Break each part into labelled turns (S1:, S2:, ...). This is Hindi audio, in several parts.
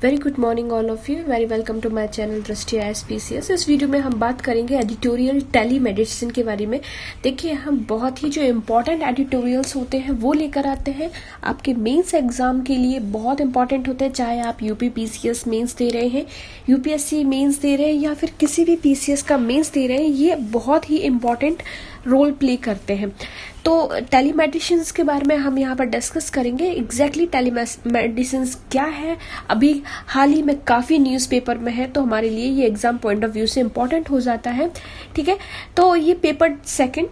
S1: Very good morning all of you, very welcome to my channel Drishti IAS-PCS। इस वीडियो में हम बात करेंगे एडिटोरियल टेली मेडिसिन के बारे में। देखिए, हम बहुत ही जो इम्पोर्टेंट एडिटोरियल्स होते हैं वो लेकर आते हैं आपके मेंस एग्जाम के लिए। बहुत इंपॉर्टेंट होते हैं, चाहे आप यूपी PCS मेंस दे रहे हैं, UPSC मेंस दे रहे हैं या फिर किसी भी PCS का मेंस दे रहे हैं, ये बहुत ही इम्पोर्टेंट रोल प्ले करते हैं। तो टेलीमेडिसिन के बारे में हम यहाँ पर डिस्कस करेंगे। एग्जैक्टली टेलीमेडिसिन क्या है, अभी हाल ही में काफ़ी न्यूज़पेपर में है, तो हमारे लिए ये एग्जाम पॉइंट ऑफ व्यू से इम्पोर्टेंट हो जाता है। ठीक है, तो ये पेपर सेकंड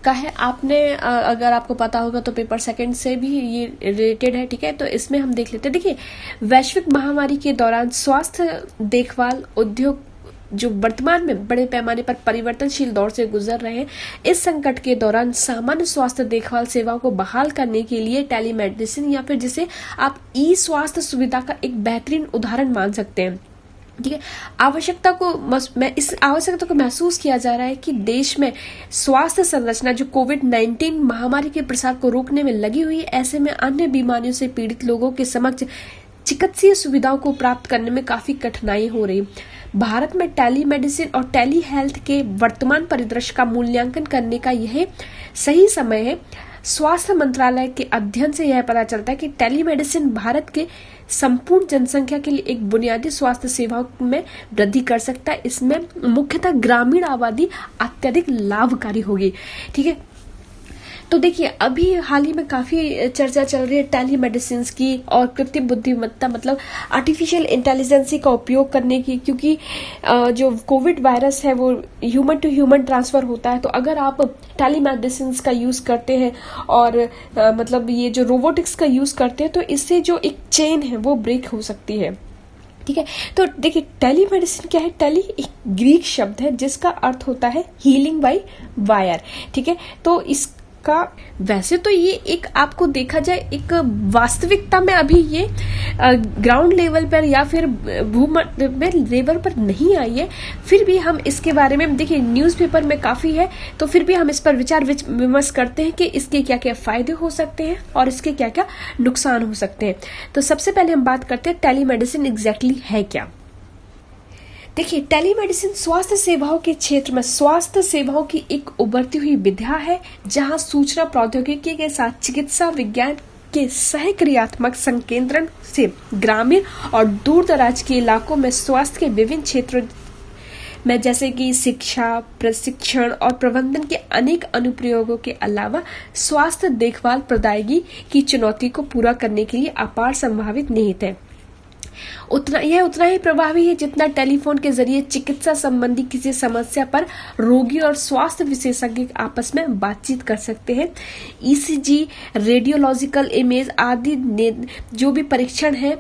S1: का है। आपने अगर आपको पता होगा तो पेपर सेकंड से भी ये रिलेटेड है। ठीक है, तो इसमें हम देख लेते हैं। देखिए, वैश्विक महामारी के दौरान स्वास्थ्य देखभाल उद्योग जो वर्तमान में बड़े पैमाने पर परिवर्तनशील दौर से गुजर रहे हैं, इस संकट के दौरान सामान्य स्वास्थ्य देखभाल सेवाओं को बहाल करने के लिए टेलीमेडिसिन या फिर जिसे आप ई स्वास्थ्य सुविधा का एक बेहतरीन उदाहरण मान सकते हैं। ठीक है, इस आवश्यकता को महसूस किया जा रहा है कि देश में स्वास्थ्य संरचना जो कोविड-19 महामारी के प्रसार को रोकने में लगी हुई है, ऐसे में अन्य बीमारियों से पीड़ित लोगों के समक्ष चिकित्सीय सुविधाओं को प्राप्त करने में काफी कठिनाई हो रही। भारत में टेलीमेडिसिन और टेली हेल्थ के वर्तमान परिदृश्य का मूल्यांकन करने का यह सही समय है। स्वास्थ्य मंत्रालय के अध्ययन से यह पता चलता है कि टेलीमेडिसिन भारत के संपूर्ण जनसंख्या के लिए एक बुनियादी स्वास्थ्य सेवाओं में वृद्धि कर सकता है। इसमें मुख्यतः ग्रामीण आबादी अत्यधिक लाभकारी होगी। ठीक है, तो देखिए, अभी हाल ही में काफी चर्चा चल रही है टेलीमेडिसिन की और कृत्रिम बुद्धिमत्ता मतलब आर्टिफिशियल इंटेलिजेंस का उपयोग करने की, क्योंकि जो कोविड वायरस है वो ह्यूमन टू ह्यूमन ट्रांसफर होता है। तो अगर आप टेलीमेडिसिन का यूज करते हैं और मतलब ये जो रोबोटिक्स का यूज करते हैं, तो इससे जो एक चेन है वो ब्रेक हो सकती है। ठीक है, तो देखिए, टेलीमेडिसिन क्या है? टेली एक ग्रीक शब्द है जिसका अर्थ होता है हीलिंग बाय वायर। ठीक है, तो इस का वैसे तो ये एक आपको देखा जाए एक वास्तविकता में अभी ये ग्राउंड लेवल पर या फिर भूमध्य में लेवल पर नहीं आई है, फिर भी हम इसके बारे में देखिए न्यूज़पेपर में काफी है, तो फिर भी हम इस पर विचार विमर्श करते हैं कि इसके क्या क्या फायदे हो सकते हैं और इसके क्या क्या नुकसान हो सकते हैं। तो सबसे पहले हम बात करते हैं टेलीमेडिसिन एग्जैक्टली है क्या। देखिए, टेलीमेडिसिन स्वास्थ्य सेवाओं के क्षेत्र में स्वास्थ्य सेवाओं की एक उभरती हुई विधा है, जहां सूचना प्रौद्योगिकी के साथ चिकित्सा विज्ञान के सहक्रियात्मक संकेंद्रण से ग्रामीण और दूर दराज के इलाकों में स्वास्थ्य के विभिन्न क्षेत्रों में जैसे कि शिक्षा, प्रशिक्षण और प्रबंधन के अनेक अनुप्रयोगों के अलावा स्वास्थ्य देखभाल प्रदायगी की चुनौती को पूरा करने के लिए अपार संभावित निहित है। उतना ही प्रभावी है जितना टेलीफोन के जरिए चिकित्सा संबंधी किसी समस्या पर रोगी और स्वास्थ्य विशेषज्ञ आपस में बातचीत कर सकते हैं। ECG, रेडियोलॉजिकल इमेज आदि जो भी परीक्षण है,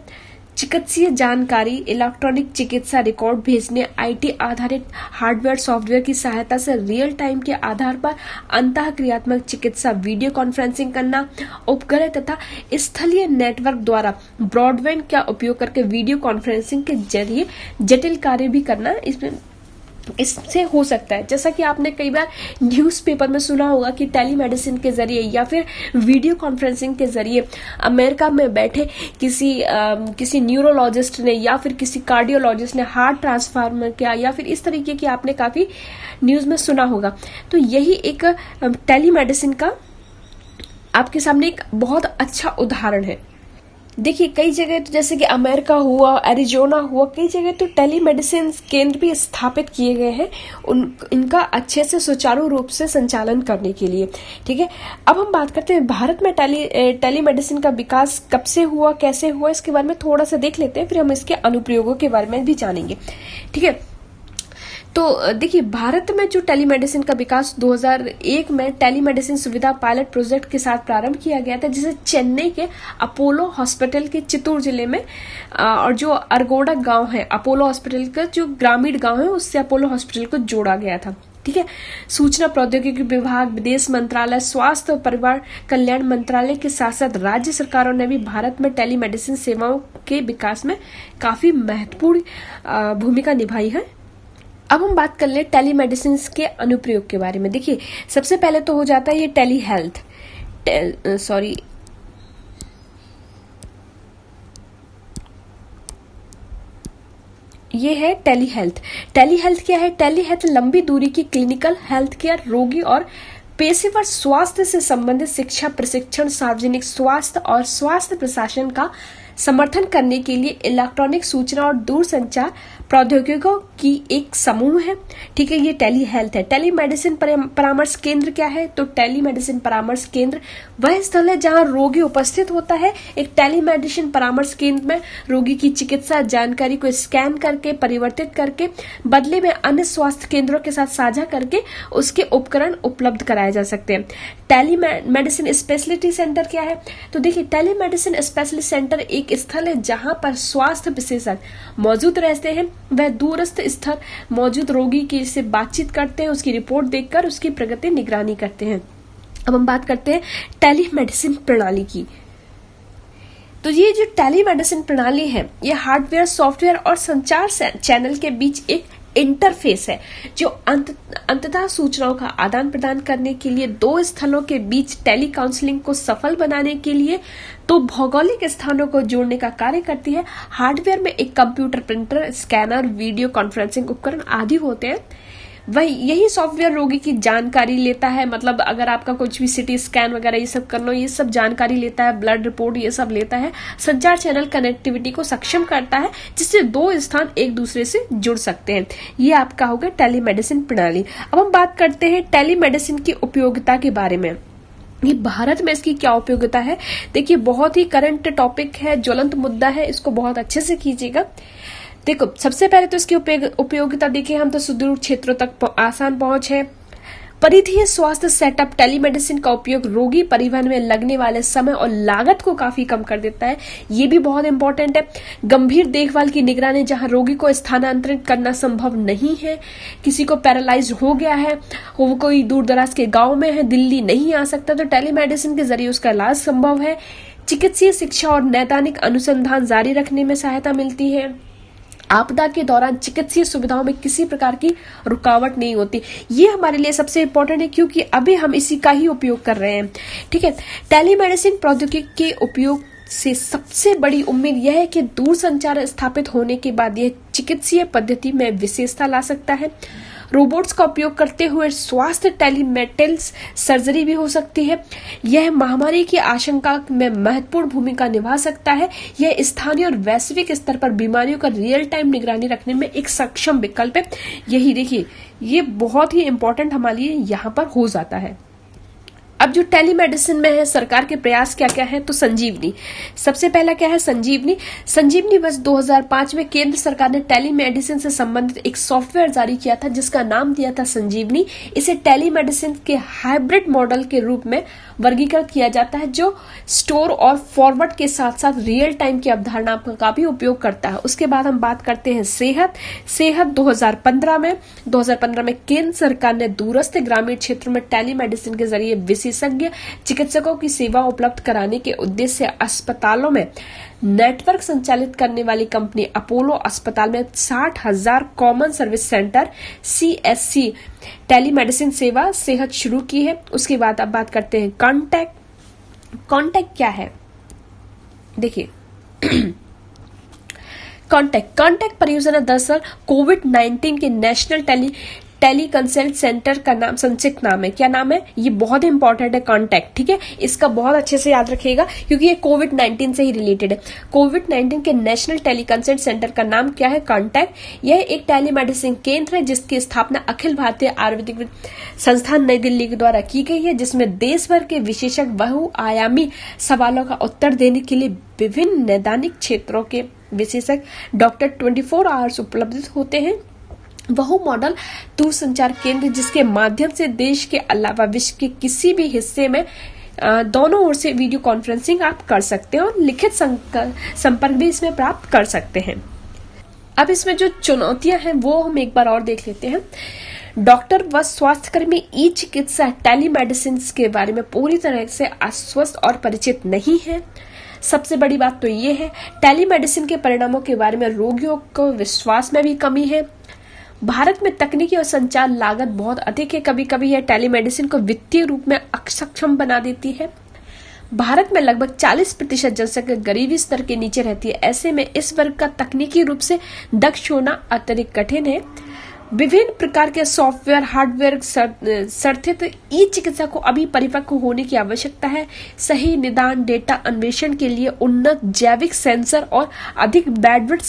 S1: चिकित्सीय जानकारी, इलेक्ट्रॉनिक चिकित्सा रिकॉर्ड भेजने, IT आधारित हार्डवेयर सॉफ्टवेयर की सहायता से रियल टाइम के आधार पर अंतःक्रियात्मक चिकित्सा, वीडियो कॉन्फ्रेंसिंग करना, उपग्रह तथा स्थलीय नेटवर्क द्वारा ब्रॉडबैंड का उपयोग करके वीडियो कॉन्फ्रेंसिंग के जरिए जटिल कार्य भी करना इससे हो सकता है। जैसा कि आपने कई बार न्यूज़पेपर में सुना होगा कि टेलीमेडिसिन के जरिए या फिर वीडियो कॉन्फ्रेंसिंग के जरिए अमेरिका में बैठे किसी न्यूरोलॉजिस्ट ने या फिर किसी कार्डियोलॉजिस्ट ने हार्ट ट्रांसफार्मर किया, या फिर इस तरीके की आपने काफी न्यूज में सुना होगा। तो यही एक टेलीमेडिसिन का आपके सामने एक बहुत अच्छा उदाहरण है। देखिए, कई जगह तो जैसे कि अमेरिका हुआ, एरिजोना हुआ, कई जगह तो टेलीमेडिसिन केंद्र भी स्थापित किए गए हैं इनका अच्छे से सुचारू रूप से संचालन करने के लिए। ठीक है, अब हम बात करते हैं भारत में टेलीमेडिसिन का विकास कब से हुआ, कैसे हुआ, इसके बारे में थोड़ा सा देख लेते हैं, फिर हम इसके अनुप्रयोगों के बारे में भी जानेंगे। ठीक है, तो देखिए, भारत में जो टेलीमेडिसिन का विकास 2001 में टेलीमेडिसिन सुविधा पायलट प्रोजेक्ट के साथ प्रारंभ किया गया था, जिसे चेन्नई के अपोलो हॉस्पिटल के चित्तूर जिले में और जो अरगोड़ा गांव है, अपोलो हॉस्पिटल का जो ग्रामीण गांव है, उससे अपोलो हॉस्पिटल को जोड़ा गया था। ठीक है, सूचना प्रौद्योगिकी विभाग, विदेश मंत्रालय, स्वास्थ्य और परिवार कल्याण मंत्रालय के साथ साथ राज्य सरकारों ने भी भारत में टेलीमेडिसिन सेवाओं के विकास में काफी महत्वपूर्ण भूमिका निभाई है। अब हम बात कर ले टेलीमेडिसिन के अनुप्रयोग के बारे में। देखिए, सबसे पहले तो हो जाता है ये टेली हेल्थ, ये है टेली हेल्थ। टेली हेल्थ क्या है? टेली हेल्थ लंबी दूरी की क्लिनिकल हेल्थ केयर, रोगी और पेशेवर स्वास्थ्य से संबंधित शिक्षा, प्रशिक्षण, सार्वजनिक स्वास्थ्य और स्वास्थ्य प्रशासन का समर्थन करने के लिए इलेक्ट्रॉनिक सूचना और दूरसंचार प्रौद्योगिकियों की एक समूह है। ठीक है, ये टेली हेल्थ है। टेली मेडिसिन परामर्श केंद्र क्या है? तो टेली मेडिसिन परामर्श केंद्र वह स्थल है जहां रोगी उपस्थित होता है। एक टेली मेडिसिन परामर्श केंद्र में रोगी की चिकित्सा जानकारी को स्कैन करके, परिवर्तित करके, बदले में अन्य स्वास्थ्य केंद्रों के साथ साझा करके उसके उपकरण उपलब्ध कराए जा सकते हैं। टेली मेडिसिन स्पेशलिटी सेंटर क्या है? तो देखिए, टेली मेडिसिन स्पेशलिस्ट सेंटर एक स्थल है जहां पर स्वास्थ्य विशेषज्ञ मौजूद रहते हैं। वह दूरस्थ स्तर मौजूद रोगी की से बातचीत करते हैं, उसकी रिपोर्ट देखकर उसकी प्रगति निगरानी करते हैं। अब हम बात करते हैं टेली मेडिसिन प्रणाली की। तो ये जो टेली मेडिसिन प्रणाली है, ये हार्डवेयर, सॉफ्टवेयर और संचार चैनल के बीच एक इंटरफेस है जो अंततः सूचनाओं का आदान प्रदान करने के लिए दो स्थलों के बीच टेली काउंसलिंग को सफल बनाने के लिए तो भौगोलिक स्थानों को जोड़ने का कार्य करती है। हार्डवेयर में एक computer, printer, scanner, video conferencing उपकरण आदि होते हैं। वही यही सॉफ्टवेयर रोगी की जानकारी लेता है, मतलब अगर आपका कुछ भी सिटी स्कैन वगैरह ये सब करना, ये सब जानकारी लेता है, ब्लड रिपोर्ट ये सब लेता है। संचार चैनल कनेक्टिविटी को सक्षम करता है जिससे दो स्थान एक दूसरे से जुड़ सकते हैं। ये आपका होगा टेलीमेडिसिन प्रणाली। अब हम बात करते हैं टेलीमेडिसिन की उपयोगिता के बारे में। ये भारत में इसकी क्या उपयोगिता है? देखिए, बहुत ही करंट टॉपिक है, ज्वलंत मुद्दा है, इसको बहुत अच्छे से कीजिएगा। देखो, सबसे पहले तो इसकी उपयोगिता देखिए हम तो सुदूर क्षेत्रों तक आसान पहुंच है। परिधीय स्वास्थ्य सेटअप टेलीमेडिसिन का उपयोग रोगी परिवहन में लगने वाले समय और लागत को काफी कम कर देता है। ये भी बहुत इंपॉर्टेंट है। गंभीर देखभाल की निगरानी, जहां रोगी को स्थानांतरित करना संभव नहीं है, किसी को पैरालाइज हो गया है, वो कोई दूर दराज के गांव में है, दिल्ली नहीं आ सकता, तो टेलीमेडिसिन के जरिए उसका इलाज संभव है। चिकित्सीय शिक्षा और नैदानिक अनुसंधान जारी रखने में सहायता मिलती है। आपदा के दौरान चिकित्सीय सुविधाओं में किसी प्रकार की रुकावट नहीं होती। ये हमारे लिए सबसे इम्पोर्टेंट है क्योंकि अभी हम इसी का ही उपयोग कर रहे हैं। ठीक है, टेलीमेडिसिन प्रौद्योगिकी के उपयोग से सबसे बड़ी उम्मीद यह है कि दूर संचार स्थापित होने के बाद यह चिकित्सीय पद्धति में विशेषता ला सकता है। रोबोट्स का उपयोग करते हुए स्वास्थ्य टेलीमेटेल्स सर्जरी भी हो सकती है। यह महामारी की आशंका में महत्वपूर्ण भूमिका निभा सकता है। यह स्थानीय और वैश्विक स्तर पर बीमारियों का रियल टाइम निगरानी रखने में एक सक्षम विकल्प है। यही देखिए, ये बहुत ही इंपॉर्टेंट हमारे लिए यहाँ पर हो जाता है। अब जो टेलीमेडिसिन में है, सरकार के प्रयास क्या क्या है? तो संजीवनी सबसे पहला क्या है? संजीवनी वर्ष 2005 में केंद्र सरकार ने टेलीमेडिसिन से संबंधित एक सॉफ्टवेयर जारी किया था जिसका नाम दिया था संजीवनी। इसे टेलीमेडिसिन के हाइब्रिड मॉडल के रूप में वर्गीकृत किया जाता है जो स्टोर और फॉरवर्ड के साथ साथ रियल टाइम की अवधारणा का भी उपयोग करता है। उसके बाद हम बात करते हैं सेहत 2015 में केंद्र सरकार ने दूरस्थ ग्रामीण क्षेत्रों में टेलीमेडिसिन के जरिए विशेषज्ञ चिकित्सकों की सेवा उपलब्ध कराने के उद्देश्य से अस्पतालों में नेटवर्क संचालित करने वाली कंपनी अपोलो अस्पताल में 60,000 common service centre CSC telemedicine सेवा सेहत शुरू की है। उसके बाद अब बात करते हैं कॉन्टैक्ट क्या है? देखिए, कॉन्टैक्ट परियोजना दरअसल कोविड-19 के नेशनल टेली कंसल्ट सेंटर का नाम संक्षिप्त नाम है। क्या नाम है? ये बहुत इंपॉर्टेंट है कॉन्टैक्ट। ठीक है, इसका बहुत अच्छे से याद रखिएगा क्योंकि ये कोविड-19 से ही रिलेटेड है। कोविड-19 के नेशनल टेली कंसल्ट सेंटर का नाम क्या है? कॉन्टैक्ट। यह एक टेलीमेडिसिन केंद्र है जिसकी स्थापना अखिल भारतीय आयुर्वेदिक संस्थान नई दिल्ली के द्वारा की गई है, जिसमें देश भर के विशेषज्ञ बहुआयामी सवालों का उत्तर देने के लिए विभिन्न नैदानिक क्षेत्रों के विशेषज्ञ डॉक्टर 24 आवर्स उपलब्ध होते हैं। वह मॉडल दूरसंचार केंद्र जिसके माध्यम से देश के अलावा विश्व के किसी भी हिस्से में दोनों ओर से वीडियो कॉन्फ्रेंसिंग आप कर सकते हैं और लिखित संपर्क भी इसमें प्राप्त कर सकते हैं। अब इसमें जो चुनौतियां हैं वो हम एक बार और देख लेते हैं। डॉक्टर व स्वास्थ्यकर्मी ई चिकित्सा टेलीमेडिसिन के बारे में पूरी तरह से आश्वस्त और परिचित नहीं है। सबसे बड़ी बात तो ये है, टेलीमेडिसिन के परिणामों के बारे में रोगियों को विश्वास में भी कमी है। भारत में तकनीकी और संचार लागत बहुत अधिक है। कभी कभी यह टेलीमेडिसिन को वित्तीय रूप में अक्षम बना देती है। भारत में लगभग 40% जनसंख्या गरीबी स्तर के नीचे रहती है। ऐसे में इस वर्ग का तकनीकी रूप से दक्ष होना अत्यधिक कठिन है। विभिन्न प्रकार के सॉफ्टवेयर हार्डवेयर समर्थित ई चिकित्सा को अभी परिपक्व होने की आवश्यकता है। सही निदान डेटा अन्वेषण के लिए उन्नत जैविक सेंसर और अधिक बैंडविड्थ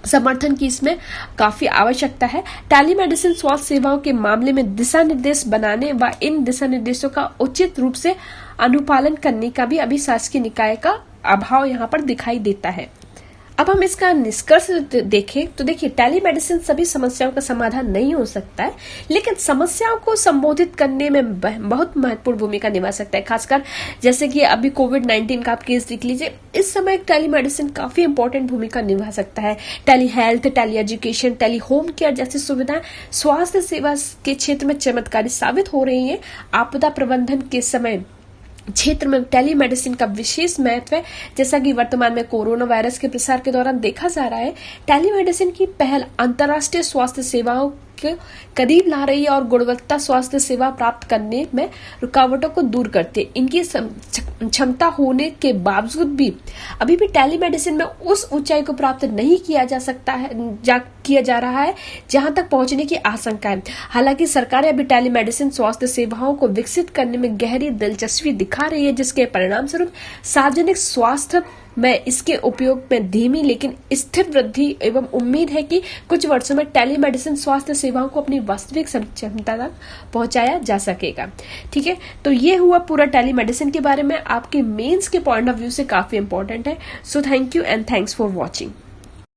S1: समर्थन की इसमें काफी आवश्यकता है। टेलीमेडिसिन स्वास्थ्य सेवाओं के मामले में दिशा निर्देश बनाने व इन दिशा निर्देशों का उचित रूप से अनुपालन करने का भी अभी शासकीय निकाय का अभाव यहाँ पर दिखाई देता है। अब हम इसका निष्कर्ष देखें तो देखिए, टेलीमेडिसिन सभी समस्याओं का समाधान नहीं हो सकता है, लेकिन समस्याओं को संबोधित करने में बहुत महत्वपूर्ण भूमिका निभा सकता है। खासकर जैसे कि अभी कोविड-19 का आप केस देख लीजिए, इस समय टेलीमेडिसिन काफी इंपॉर्टेंट भूमिका निभा सकता है। Tele health, tele education, tele home care जैसी सुविधाएं स्वास्थ्य सेवा के क्षेत्र में चमत्कारी साबित हो रही है। आपदा प्रबंधन के समय क्षेत्र में टेलीमेडिसिन का विशेष महत्व है। जैसा कि वर्तमान में कोरोना वायरस के प्रसार के दौरान देखा जा रहा है, टेलीमेडिसिन की पहल अंतर्राष्ट्रीय स्वास्थ्य सेवाओं के करीब ला रही है और गुणवत्ता स्वास्थ्य सेवा प्राप्त करने में रुकावटों को दूर करती है। इनकी क्षमता होने के बावजूद भी अभी भी टेलीमेडिसिन में उस ऊंचाई को प्राप्त नहीं किया जा रहा है जहां तक पहुंचने की आशंका है। हालांकि सरकारें अभी टेलीमेडिसिन स्वास्थ्य सेवाओं को विकसित करने में गहरी दिलचस्पी दिखा रही है, जिसके परिणाम स्वरूप सार्वजनिक स्वास्थ्य में इसके उपयोग में धीमी लेकिन स्थिर वृद्धि एवं उम्मीद है कि कुछ वर्षों में टेलीमेडिसिन स्वास्थ्य सेवाओं को अपनी वास्तविक क्षमता तक पहुंचाया जा सकेगा। ठीक है, तो ये हुआ पूरा टेलीमेडिसिन के बारे में। आपके मेंस के पॉइंट ऑफ व्यू से काफी इंपॉर्टेंट है। So thank you and thanks for watching.